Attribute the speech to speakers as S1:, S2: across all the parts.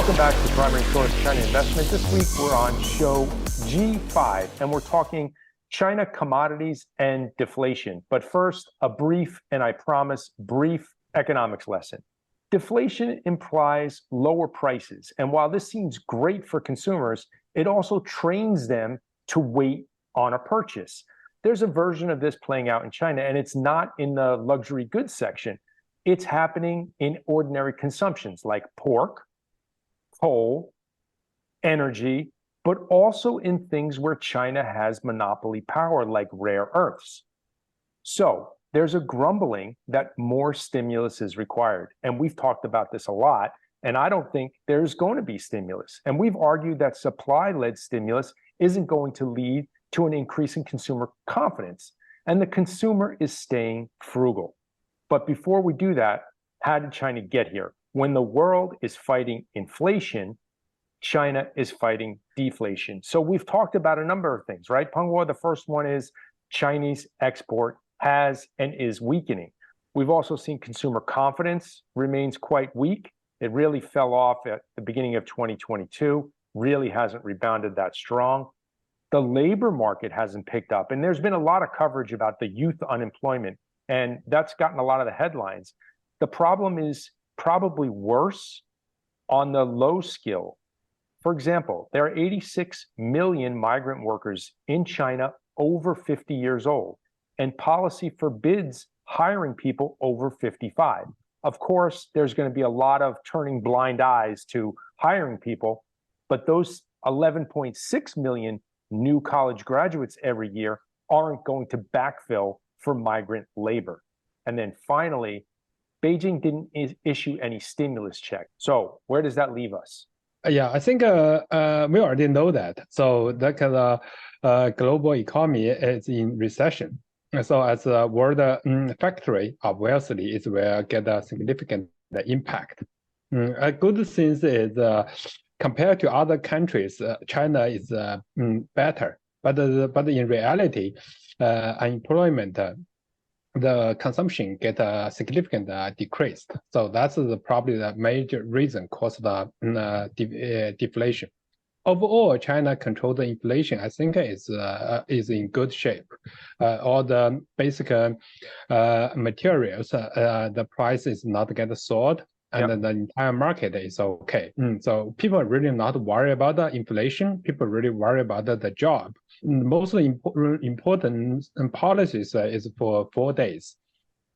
S1: Welcome back to Primary Source China Investment. This week we're on show G5 and we're talking China commodities and deflation. But first, a brief, and I promise, brief economics lesson. Deflation implies lower prices. And while this seems great for consumers, it also trains them to wait on a purchase. There's a version of this playing out in China, and it's not in the luxury goods section. It's happening in ordinary consumptions like pork, coal, energy, but also in things where China has monopoly power like rare earths. So there's a grumbling that more stimulus is required. And we've talked about this a lot, and I don't think there's going to be stimulus. And we've argued that supply-led stimulus isn't going to lead to an increase in consumer confidence, and the consumer is staying frugal. But before we do that, how did China get here? When the world is fighting inflation, China is fighting deflation. So we've talked about a number of things, right? Peng Guo, the first one is Chinese export has and is weakening. We've also seen consumer confidence remains quite weak. It really fell off at the beginning of 2022, really hasn't rebounded that strong. The labor market hasn't picked up, and there's been a lot of coverage about the youth unemployment, and that's gotten a lot of the headlines. The problem is probably worse on the low skill. For example, there are 86 million migrant workers in China over 50 years old, and policy forbids hiring people over 55. Of course, there's going to be a lot of turning blind eyes to hiring people, but those 11.6 million new college graduates every year aren't going to backfill for migrant labor. And then finally, Beijing didn't issue any stimulus check. So where does that leave us?
S2: Yeah, I think we already know that. So the global economy is in recession. So as a world factory of wealthy, it will get a significant impact. A good thing is compared to other countries, China is better. But in reality, unemployment, the consumption get a significant decreased. So that's probably the major reason caused the deflation. Overall, China control the inflation. I think is in good shape. All the basic materials, the price is not get soared, and then the entire market is okay. So people are really not worried about the inflation. People really worry about the job. Most important policies is for 4 days.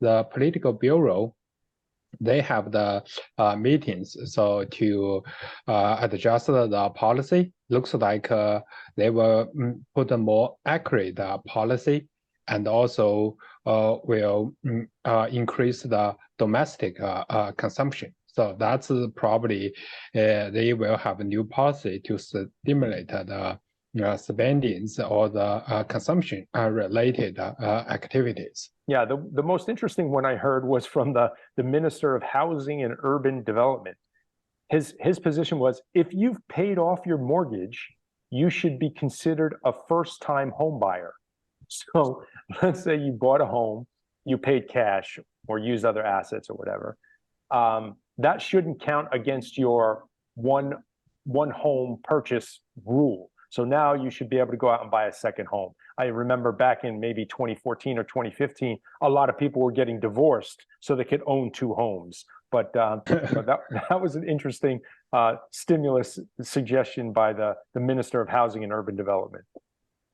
S2: The political bureau, they have the meetings so to adjust the policy. Looks like they will put a more accurate policy, and also will increase the domestic consumption. So that's probably they will have a new policy to stimulate the spendings or the consumption related activities.
S1: Yeah, the most interesting one I heard was from the Minister of Housing and Urban Development. His position was, if you've paid off your mortgage, you should be considered a first-time home buyer. So let's say you bought a home, you paid cash or used other assets or whatever. That shouldn't count against your one home purchase rule. So now you should be able to go out and buy a second home. I remember back in maybe 2014 or 2015, a lot of people were getting divorced so they could own 2 homes. But that was an interesting stimulus suggestion by the Minister of Housing and Urban Development.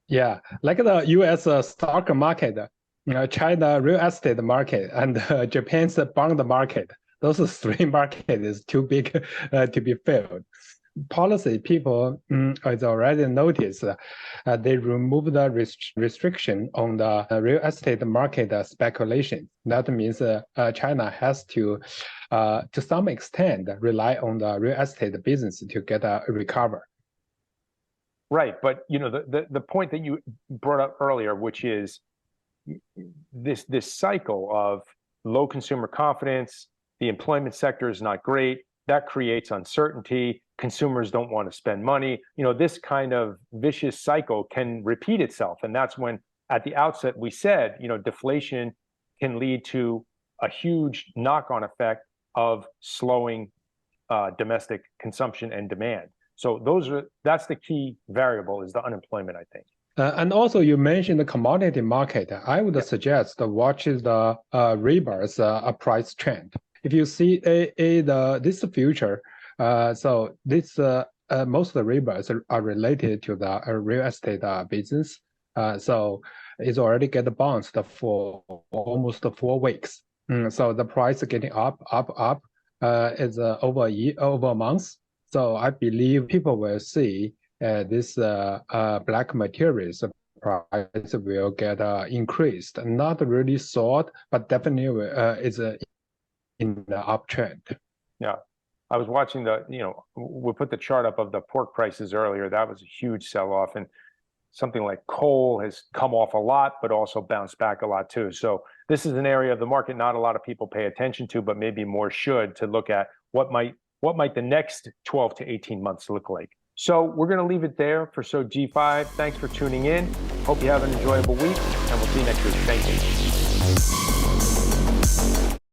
S2: Yeah, like the U.S. stock market, China real estate market, and Japan's bond market. Those 3 markets is too big to be filled. Policy people has already noticed they remove the restriction on the real estate market speculation. That means China has to some extent, rely on the real estate business to get a recover.
S1: Right, but the point that you brought up earlier, which is this cycle of low consumer confidence, the employment sector is not great, that creates uncertainty. Consumers don't want to spend money. This kind of vicious cycle can repeat itself. And that's when, at the outset, we said, deflation can lead to a huge knock-on effect of slowing domestic consumption and demand. So that's the key variable, is the unemployment, I think.
S2: And also, you mentioned the commodity market. I would suggest to watch the rebars price trend. If you see this future, so this most of the rebars are related to the real estate business. So it's already get bounced for almost 4 weeks. So the price is getting up. Is over a month. So I believe people will see this black materials price will get increased. Not really soared, but definitely is in the uptrend.
S1: Yeah. I was watching we put the chart up of the pork prices earlier. That was a huge sell-off. And something like coal has come off a lot, but also bounced back a lot too. So this is an area of the market not a lot of people pay attention to, but maybe more should, to look at what might the next 12 to 18 months look like. So we're going to leave it there for show G5. Thanks for tuning in. Hope you have an enjoyable week, and we'll see you next week. Thank you.